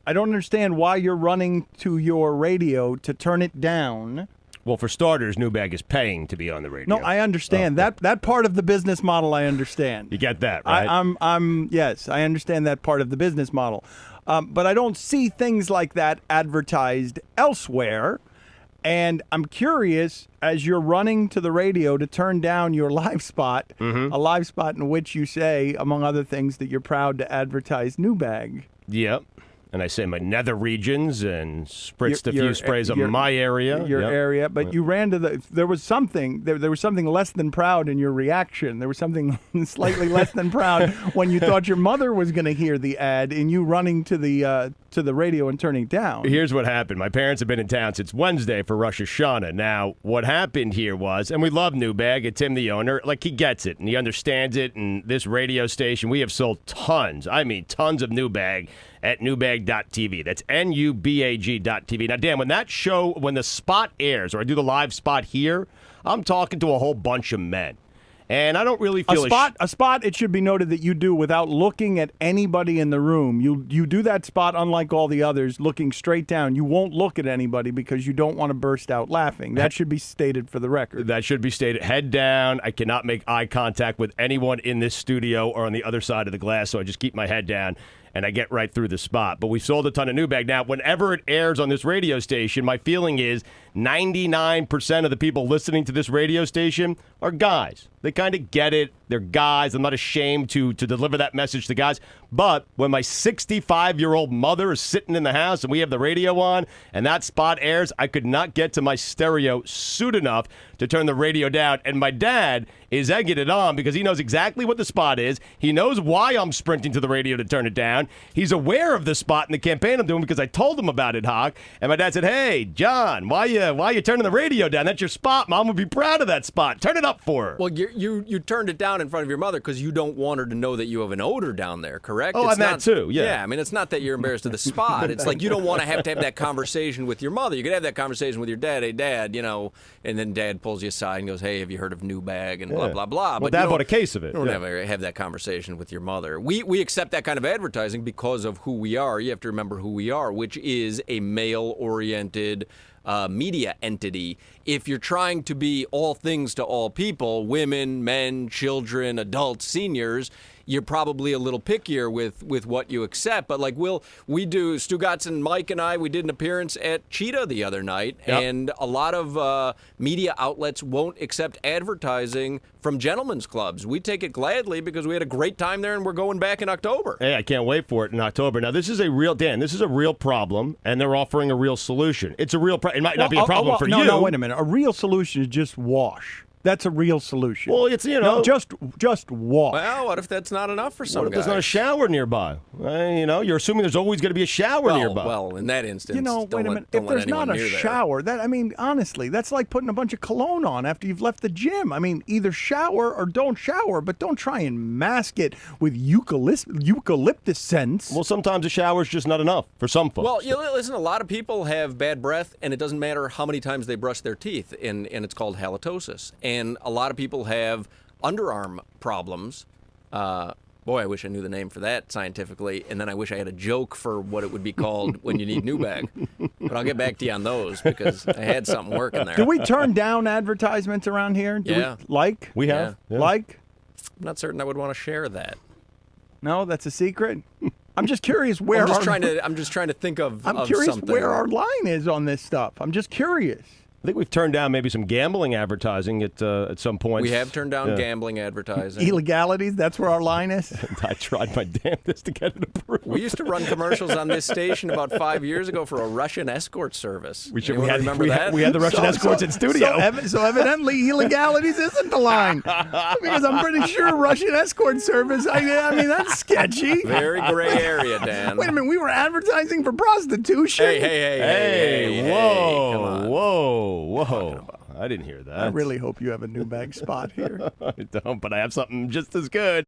I don't understand why you're running to your radio to turn it down. Well, for starters, Nubag is paying to be on the radio. No, I understand that part of the business model. I understand. You get that, right? Yes, I understand that part of the business model, but I don't see things like that advertised elsewhere. And I'm curious, as you're running to the radio to turn down your live spot, a live spot in which you say, among other things, that you're proud to advertise Nubag. Yep. And I say my nether regions and spritzed a few sprays of my area. Your area. But you ran to there was something less than proud in your reaction. There was something slightly less than proud when you thought your mother was going to hear the ad and you running to the radio and turning it down. Here's what happened. My parents have been in town since Wednesday for Rosh Hashanah. Now, what happened here was, and we love Nubag, and Tim, the owner, like he gets it and he understands it. And this radio station, we have sold tons of Nubag at nubag.tv. That's Nubag.tv. Now, Dan, when the spot airs, or I do the live spot here, I'm talking to a whole bunch of men. And I don't really feel a spot. It should be noted that you do without looking at anybody in the room. You do that spot unlike all the others, looking straight down. You won't look at anybody because you don't want to burst out laughing. That should be stated for the record. That should be stated. Head down. I cannot make eye contact with anyone in this studio or on the other side of the glass, so I just keep my head down and I get right through the spot. But we sold a ton of Nubag. Now, whenever it airs on this radio station, my feeling is 99% of the people listening to this radio station are guys. They kind of get it. They're guys. I'm not ashamed to deliver that message to guys. But when my 65-year-old mother is sitting in the house and we have the radio on and that spot airs, I could not get to my stereo soon enough to turn the radio down. And my dad is egging it on because he knows exactly what the spot is. He knows why I'm sprinting to the radio to turn it down. He's aware of the spot in the campaign I'm doing because I told him about it, Hawk. And my dad said, "Hey, John, why you turning the radio down? That's your spot. Mom would be proud of that spot. Turn it up for her." Well, you turned it down in front of your mother because you don't want her to know that you have an odor down there, correct? Oh, and that too, yeah. Yeah, I mean, it's not that you're embarrassed of the spot. It's like you don't want to have that conversation with your mother. You could have that conversation with your dad. Hey, Dad, and then Dad pulls you aside and goes, "Hey, have you heard of Nubag?" and blah, blah, blah. Well, Dad bought a case of it. You don't ever have that conversation with your mother. We accept that kind of advertising because of who we are. You have to remember who we are, which is a male-oriented media entity. If you're trying to be all things to all people, women, men, children, adults, seniors, you're probably a little pickier with what you accept. But like we do, Stugotz and Mike and I, we did an appearance at Cheetah the other night, and a lot of media outlets won't accept advertising from gentlemen's clubs. We take it gladly because we had a great time there, and we're going back in October. Hey, I can't wait for it in October. Now, this is a real problem, and they're offering a real solution. It's a real problem. It might not be a problem for you. No, wait a minute. A real solution is just wash. That's a real solution. Well, it's, No, just wash. Well, what if that's not enough for some What if guys? there's not a shower nearby? You're assuming there's always going to be a shower nearby. Well, in that instance, wait a minute. If there's not a shower, honestly, that's like putting a bunch of cologne on after you've left the gym. I mean, either shower or don't shower, but don't try and mask it with eucalyptus scents. Well, sometimes a shower's just not enough for some folks. Well, listen, a lot of people have bad breath, and it doesn't matter how many times they brush their teeth, and it's called halitosis. And a lot of people have underarm problems. Boy, I wish I knew the name for that scientifically, and then I wish I had a joke for what it would be called when you need Nubag. But I'll get back to you on those because I had something working there. Do we turn down advertisements around here? We have. Yeah. I'm not certain I would want to share that. No, that's a secret. I'm just curious where I'm just trying to think of. I'm curious something. where our line is on this stuff. I'm just curious. I think we've turned down maybe some gambling advertising at some point. We have turned down gambling advertising. Illegalities, that's where our line is? I tried my damnedest to get it approved. We used to run commercials on this station about 5 years ago for a Russian escort service. We had the Russian escorts in studio. So evidently illegalities isn't the line. Because I'm pretty sure Russian escort service, I mean, that's sketchy. Very gray area, Dan. Wait a minute, we were advertising for prostitution? Hey, whoa. I didn't hear that. I really hope you have a Nubag spot here. I don't, but I have something just as good.